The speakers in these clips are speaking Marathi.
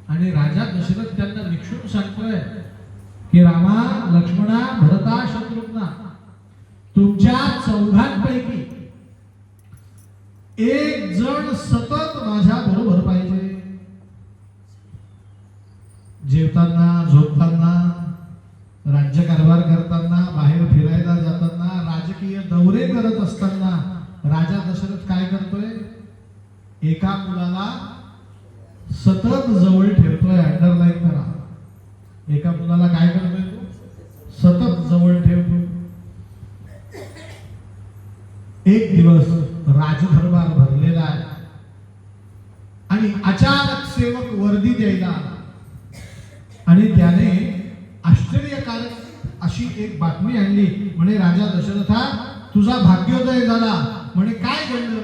आणि राजा दशरथ त्यांना निक्षून सांगतोय की रामा, लक्ष्मणा, भरता, शत्रुघ्ना, तुमच्या चौघांपैकी एक जण सतत माझ्या बरोबर पाहिजे. जेवताना, झोपताना, राज्यकारभार करताना, बाहेर फिरायला जाताना, राजकीय दौरे करत असताना राजा दशरथ काय करतोय? एका मुलाला सतत जवळ ठेवतोय. अंडरलाईन करा. एका मुलाला काय करतोय? तो सतत जवळ ठेवतो. एक दिवस राजदरबार भरलेला आहे आणि अचानक सेवक वर्दी द्यायला आला आणि त्याने आश्चर्यकारक अशी एक बातमी आणली. म्हणे, राजा दशरथा, तुझा भाग्योदय झाला. म्हणे, काय घडलं?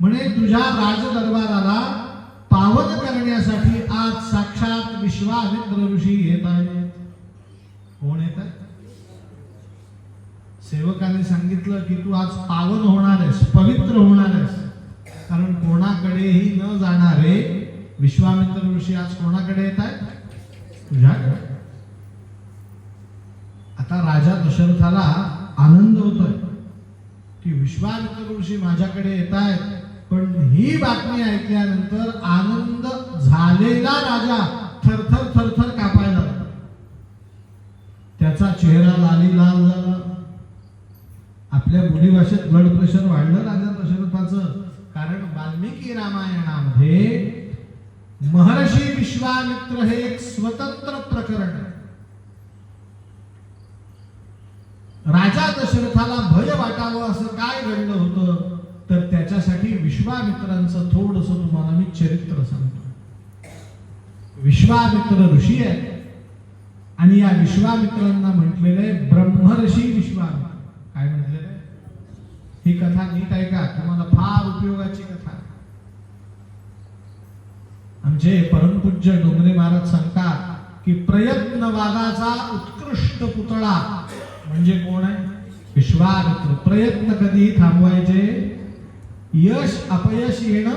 म्हणे, तुझ्या राजदरबाराला पावन करण्यासाठी आज साक्षात विश्वामित्र ऋषी येत आहेत. कोण येत आहे? सेवकाने सांगितलं की तू आज पावन होणार आहेस, पवित्र होणार आहेस. कारण कोणाकडेही न जाणारे विश्वामित्र ऋषी आज कोणाकडे येत आहेत? तुझ्याकडे. आता राजा दशरथाला आनंद होतोय की विश्वामित्र ऋषी माझ्याकडे येत आहेत. पण ही बातमी ऐकल्यानंतर आनंद झालेला राजा थरथर थरथर कापायला लागला. त्याचा चेहरा लाली लाल झाला. आपल्या बोलीभाषेत ब्लड प्रेशर वाढलं राजा दशरथाचं. कारण वाल्मिकी रामायणामध्ये महर्षी विश्वामित्र हे एक स्वतंत्र प्रकरण आहे. राजा दशरथाला भय वाटावं असं काय घडलं होतं? तर त्याच्यासाठी विश्वामित्रांचं थोडस तुम्हाला मी चरित्र सांगतो. विश्वामित्र ऋषी आहे आणि या विश्वामित्रांना म्हटलेलं आहे ब्रह्मर्षी विश्वामित्र. काय म्हटलेलं आहे? ही कथा नीट ऐका, तुम्हाला फार उपयोगाची कथा. आमचे परमपूज्य डोंगरे महाराज सांगतात की प्रयत्न वादाचा उत्कृष्ट पुतळा म्हणजे कोण आहे? विश्वामित्र. प्रयत्न कधी थांबवायचे? यश अपयश येणं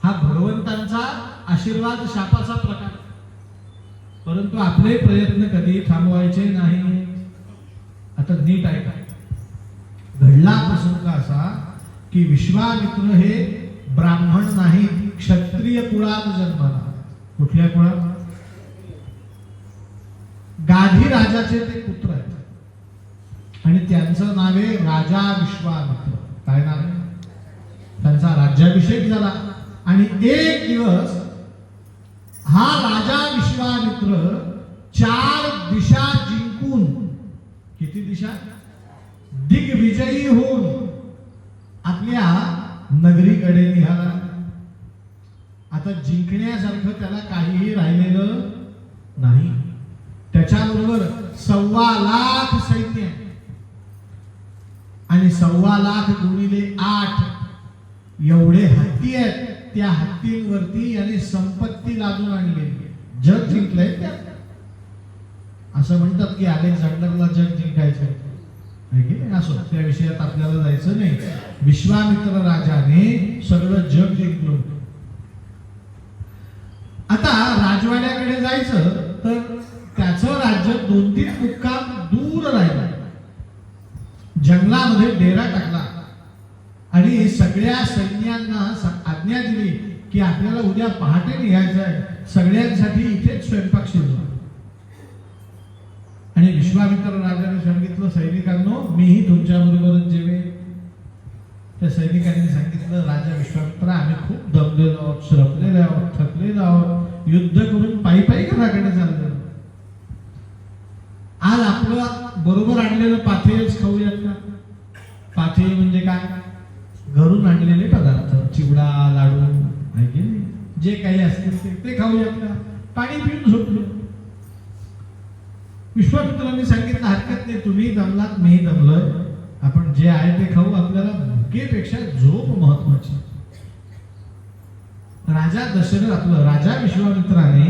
हा भगवंतांचा आशीर्वाद शापाचा प्रकार. परंतु आपले प्रयत्न कधी थांबवायचे नाही. आता नीट ऐका. घडला प्रसंग असा की विश्वामित्र हे ब्राह्मण नाही, क्षत्रिय कुळात जन्माला. कुठल्या कुळात? गाधी राजाचे ते पुत्र आहेत आणि त्यांचं नाव आहे राजा विश्वामित्र. काय नाव आहे? त्यांचा राज्याभिषेक झाला आणि एक दिवस हा राजा विश्वामित्र 4 दिशा जिंकून, किती दिशा? दिग्विजयी होऊन आपल्या नगरीकडे निघाला. आता जिंकण्यासारखं त्याला काहीही राहिलेलं नाही. त्याच्याबरोबर 1.25 लाख सैन्य आणि 1.25 लाख गुणिले 8 एवढे हत्ती आहेत. त्या हत्तींवरती याने संपत्ती लादून आणलेली. जग जिंकलंय त्या. असं म्हणतात की अलेक्झांडरला जग जिंकायचं. असो, त्या विषयात आपल्याला जायचं नाही. विश्वामित्र राजाने सगळं जग जिंकलं. आता राजवाड्याकडे जायचं तर त्याचं राज्य 2-3 मुक्काम दूर राहिलं. जंगलामध्ये डेरा टाकला आणि सगळ्या सैन्यांना आज्ञा दिली की आपल्याला उद्या पहाटे निघायचं आहे. सगळ्यांसाठी इथेच स्वयंपाक शिजवा. आणि विश्वामित्र राजाने सांगितलं, सैनिकांनो, मीही तुमच्या बरोबरच जेवेन. त्या सैनिकांनी सांगितलं, राजा विश्वामित्र, आम्ही खूप दमलेलो आहोत, श्रमलेलो आहोत, थकलेलो आहोत, युद्ध करून पायी पायी घराकडे चाललो. आज आपलं बरोबर आणलेलं पाथेच खाऊयात का? पाथे म्हणजे काय? घरून आणलेले पदार्थ, चिवडा, लाडू, जे काही असतील ते खाऊयात का? पाणी पिऊन झोपलो. विश्वामित्रांनी सांगितलं, हरकत नाही, तुम्ही दमलात, मी दमलोय, आपण जे आहे ते खाऊ. आपल्याला भुकेपेक्षा झोप महत्वाची. राजा दशरथ, आपलं राजा विश्वामित्राने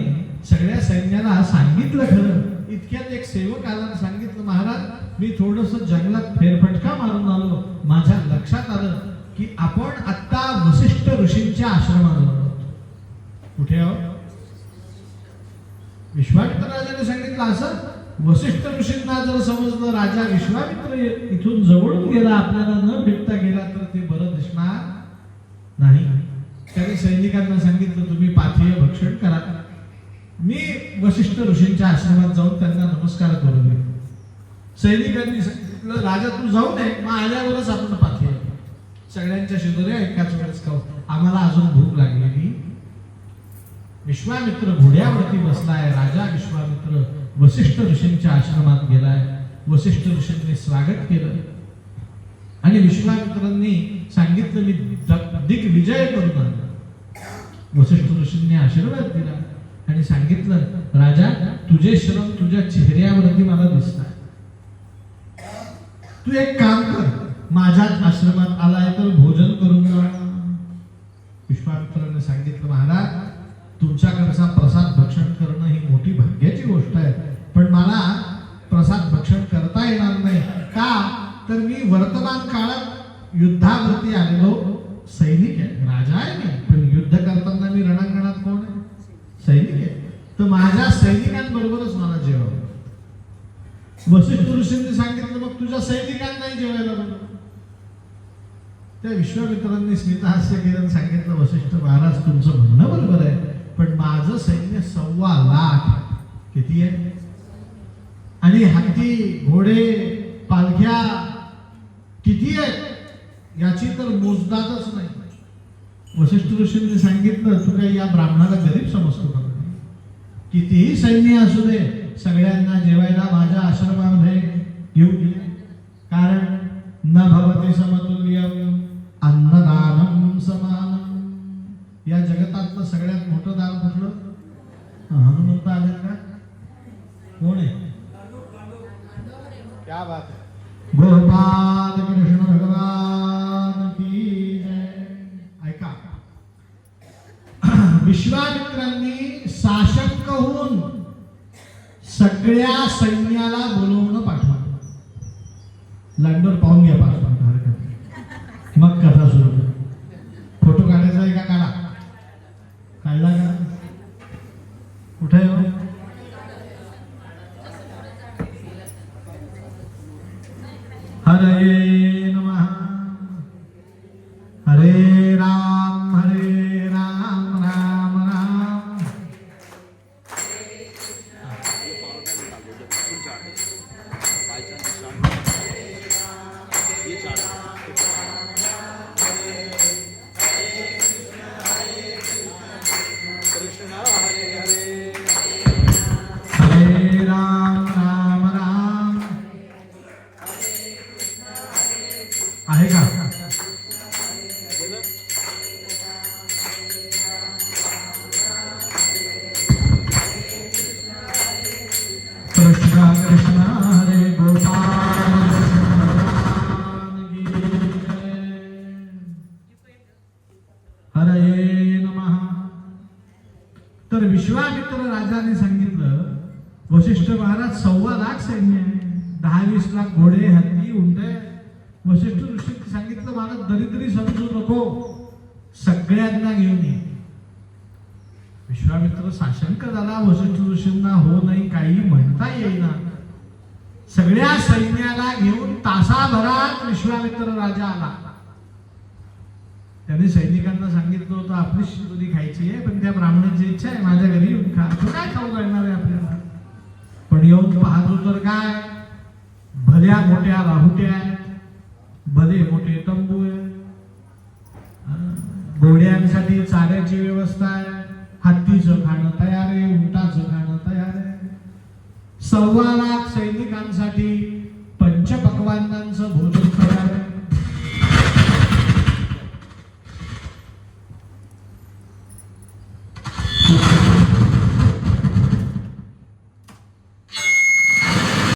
सगळ्या सैन्याला सांगितलं. खरं इतक्यात एक सेवक आला, सांगितलं, महाराज, मी थोडस जंगलात फेरफटका मारून आलो. माझ्या लक्षात आलं की आपण आता वसिष्ठ ऋषींच्या आश्रमात आहोत. कुठे आहोत? विश्वामित्र राजाने सांगितलं असं वसिष्ठ ऋषींना जर समजलं राजा विश्वामित्र इथून जवळून गेला आपल्याला न भेटता गेला तर ते बरं दिसणार नाही. त्याने सैनिकांना सांगितलं तुम्ही पाथेय भक्षण करा, मी वसिष्ठ ऋषींच्या आश्रमात जाऊन त्यांना नमस्कार करून येतो. सैनिकांनी सांगितलं राजा तू जाऊ नये, मग आल्यावरच आपण पाथेय. सगळ्यांच्या शेजारी एकाच वेळेस खाऊ, आम्हाला अजून भूक लागलेली. विश्वामित्र घोड्यावरती बसलाय. राजा विश्वामित्र वसिष्ठ ऋषींच्या आश्रमात गेलाय. वसिष्ठ ऋषींनी स्वागत केलं आणि विश्वामित्रांनी सांगितलं मी दिग्विजय करून आलो. वसिष्ठ ऋषींनी आशीर्वाद दिला आणि सांगितलं राजा तुझे श्रम तुझ्या चेहऱ्यावरती मला दिसतात. तू एक काम कर, माझ्याच आश्रमात आलाय तर भोजन करून जा. विश्वामित्राने सांगितलं महाराज तुमच्याकडचा प्रसाद भक्षण करणं ही मोठी भाग्याची गोष्ट आहे, पण मला प्रसाद भक्षण करता येणार नाही. का तर मी वर्तमान काळात युद्धावरती आलेलो सैनिक आहे. राजा आहे मी, पण युद्ध करताना मी रणांगणात कोण आहे? सैनिक आहे. तर माझ्या सैनिकांबरोबरच मला जेवावं. वसिष्ठ ऋषींनी सांगितलं मग तुझ्या सैनिकांनाही जेवायला बोलव. त्या विश्वामित्रांनी स्मितहास्य केलं, सांगितलं वसिष्ठ महाराज तुमचं म्हणणं बरोबर आहे, पण माझं सैन्य 1.25 लाख किती आहे, आणि हत्ती घोडे पालख्या किती आहेत याची तर मोजदादच नाही. वसिष्ठ ऋषींनी सांगितलं तू काही या ब्राह्मणाला गरीब समजतो का? कितीही सैन्य असू दे सगळ्यांना जेवायला माझ्या आश्रमामध्ये घेऊन ये, कारण न भवते समतुल्यम अन्नदानम समानम. या जगतातलं सगळ्यात मोठं दान कुठलं? हनुमंत आले का? कोण आहे? क्या बात है. गोपाल कृष्ण भगवान की जय. ऐका विश्वामित्रांनी शासक होऊन सगळ्या सैन्याला बोलवून पाठवलं. लंडन पाहून घ्या पाठवून हरकत मग कथा सुरू. फोटो काढायचा आहे का? काढा. काढला का? कुठे हरे नमः. हरे राम राम राम. हरे राम राम. आहे का? कृष्ण कृष्ण हरे गोपाल हरे नमः. तर विश्वामित्र राजाने सांगितलं वसिष्ठ महाराज 1.25 लाख सैन्य आहे, 10-20 लाख घोडे हत्ती उंटे. वसिष्ठ ऋषींनी सांगितलं मला दरिद्री समजू नको, सगळ्यांना घेऊन ये. विश्वामित्र साशंक झाला. वसिष्ठ ऋषींना हो नाही काही म्हणता येईना. सगळ्या सैन्याला घेऊन तासाभरात विश्वामित्र राजा आला. त्याने सैनिकांना सांगितलं होतं आपली शिदोरी खायची आहे, पण त्या ब्राह्मणाची इच्छा आहे माझ्या घरी येऊन खा. तो काय खाऊ घालणार आहे आपल्याला? पण येऊन पाहतो तर काय भल्या मोठ्या राहुट्या आहेत, भले मोठे तंबू आहे, घोड्यांसाठी चाऱ्याची व्यवस्था आहे, हत्तीचं खाणं तयार आहे, उंटाचं खाणं तयार आहे. 1.25 लाख सैनिकांसाठी पंचपक्वान्नांचं भोजन